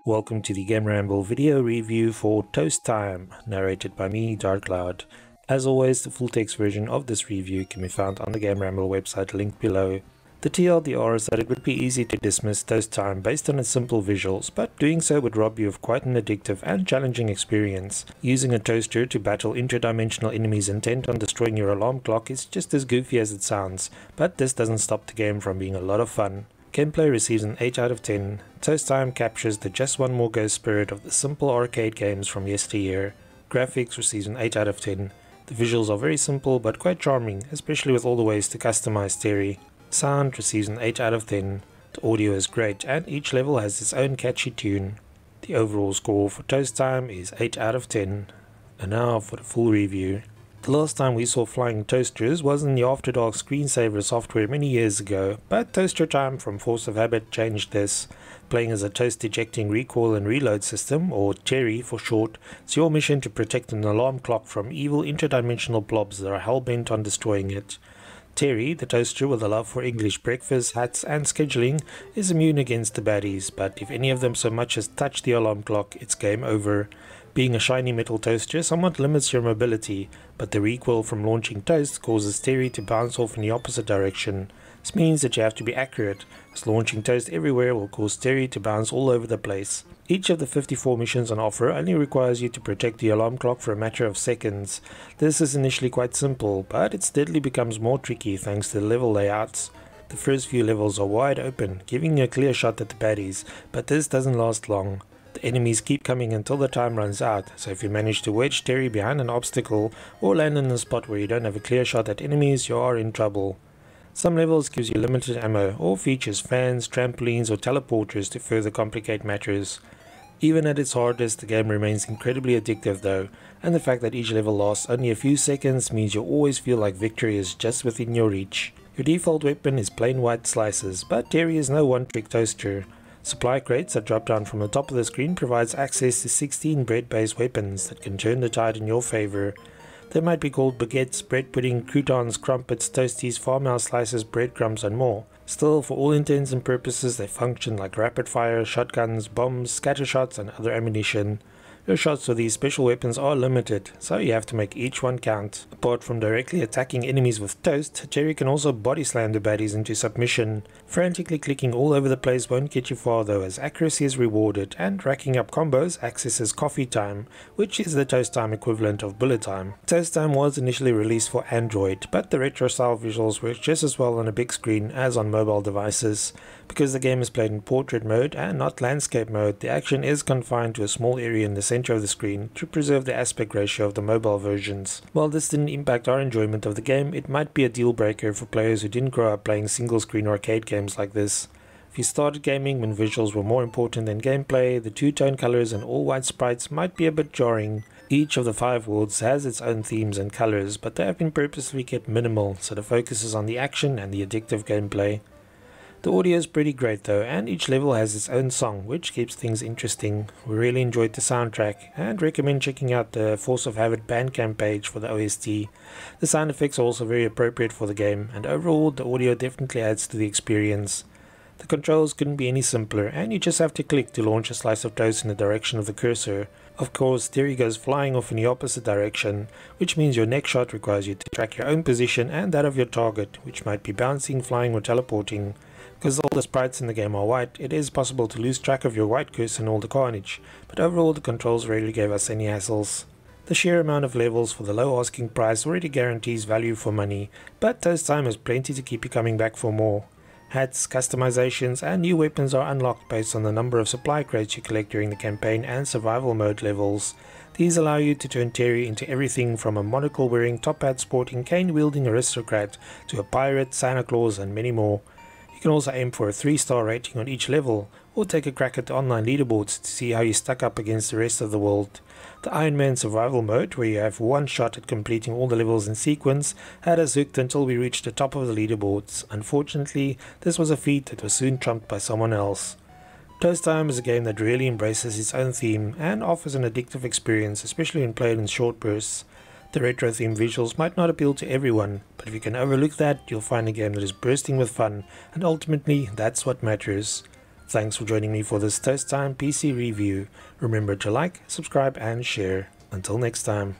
Welcome to the GAMERamble video review for Toast Time, narrated by me, Darkcloud. As always, the full text version of this review can be found on the GAMERamble website linked below. The TLDR is that it would be easy to dismiss Toast Time based on its simple visuals, but doing so would rob you of quite an addictive and challenging experience. Using a toaster to battle interdimensional enemies intent on destroying your alarm clock is just as goofy as it sounds, but this doesn't stop the game from being a lot of fun. Gameplay receives an 8 out of 10. Toast Time captures the just one more go spirit of the simple arcade games from yesteryear. Graphics receives an 8 out of 10. The visuals are very simple but quite charming, especially with all the ways to customize Terry. Sound receives an 8 out of 10. The audio is great and each level has its own catchy tune. The overall score for Toast Time is 8 out of 10. And now for the full review. The last time we saw flying toasters was in the After Dark screensaver software many years ago, but Toaster Time from Force of Habit changed this. Playing as a toast ejecting recoil and reload system, or Terry for short, it's your mission to protect an alarm clock from evil interdimensional blobs that are hell-bent on destroying it. Terry, the toaster with a love for English breakfast, hats and scheduling, is immune against the baddies, but if any of them so much as touch the alarm clock, it's game over. Being a shiny metal toaster somewhat limits your mobility, but the recoil from launching toast causes Terry to bounce off in the opposite direction. This means that you have to be accurate, as launching toast everywhere will cause Terry to bounce all over the place. Each of the 54 missions on offer only requires you to protect the alarm clock for a matter of seconds. This is initially quite simple, but it steadily becomes more tricky thanks to the level layouts. The first few levels are wide open, giving you a clear shot at the baddies, but this doesn't last long. The enemies keep coming until the time runs out, so if you manage to wedge Terry behind an obstacle or land in a spot where you don't have a clear shot at enemies, you are in trouble. Some levels gives you limited ammo or features fans, trampolines or teleporters to further complicate matters. Even at its hardest, the game remains incredibly addictive though, and the fact that each level lasts only a few seconds means you always feel like victory is just within your reach. Your default weapon is plain white slices, but Terry is no one-trick toaster. Supply crates that drop down from the top of the screen provides access to 16 bread-based weapons that can turn the tide in your favor. They might be called baguettes, bread pudding, croutons, crumpets, toasties, farmhouse slices, breadcrumbs and more. Still, for all intents and purposes, they function like rapid-fire, shotguns, bombs, scattershots and other ammunition. Your shots for these special weapons are limited, so you have to make each one count. Apart from directly attacking enemies with toast, Terry can also body slam the baddies into submission. Frantically clicking all over the place won't get you far though, as accuracy is rewarded, and racking up combos acts as coffee time, which is the Toast Time equivalent of bullet time. Toast Time was initially released for Android, but the retro style visuals work just as well on a big screen as on mobile devices. Because the game is played in portrait mode and not landscape mode, the action is confined to a small area in the center of the screen to preserve the aspect ratio of the mobile versions. While this didn't impact our enjoyment of the game, it might be a deal breaker for players who didn't grow up playing single screen arcade games like this. If you started gaming when visuals were more important than gameplay, the two-tone colors and all white sprites might be a bit jarring. Each of the 5 worlds has its own themes and colors, but they have been purposely kept minimal, so the focus is on the action and the addictive gameplay. The audio is pretty great though, and each level has its own song, which keeps things interesting. We really enjoyed the soundtrack, and recommend checking out the Force of Habit Bandcamp page for the OST. The sound effects are also very appropriate for the game, and overall the audio definitely adds to the experience. The controls couldn't be any simpler, and you just have to click to launch a slice of toast in the direction of the cursor. Of course, Terry goes flying off in the opposite direction, which means your next shot requires you to track your own position and that of your target, which might be bouncing, flying or teleporting. Because all the sprites in the game are white, it is possible to lose track of your white cursor in all the carnage, but overall the controls rarely gave us any hassles. The sheer amount of levels for the low asking price already guarantees value for money, but Toast Time has plenty to keep you coming back for more. Hats, customizations and new weapons are unlocked based on the number of supply crates you collect during the campaign and survival mode levels. These allow you to turn Terry into everything from a monocle wearing, top hat sporting, cane wielding aristocrat to a pirate, Santa Claus and many more. You can also aim for a 3-star rating on each level, or take a crack at the online leaderboards to see how you stack up against the rest of the world. The Iron Man survival mode, where you have one shot at completing all the levels in sequence, had us hooked until we reached the top of the leaderboards. Unfortunately, this was a feat that was soon trumped by someone else. Toast Time is a game that really embraces its own theme and offers an addictive experience, especially when played in short bursts. The retro themed visuals might not appeal to everyone, but if you can overlook that, you'll find a game that is bursting with fun, and ultimately that's what matters. Thanks for joining me for this Toast Time PC review. Remember to like, subscribe and share. Until next time.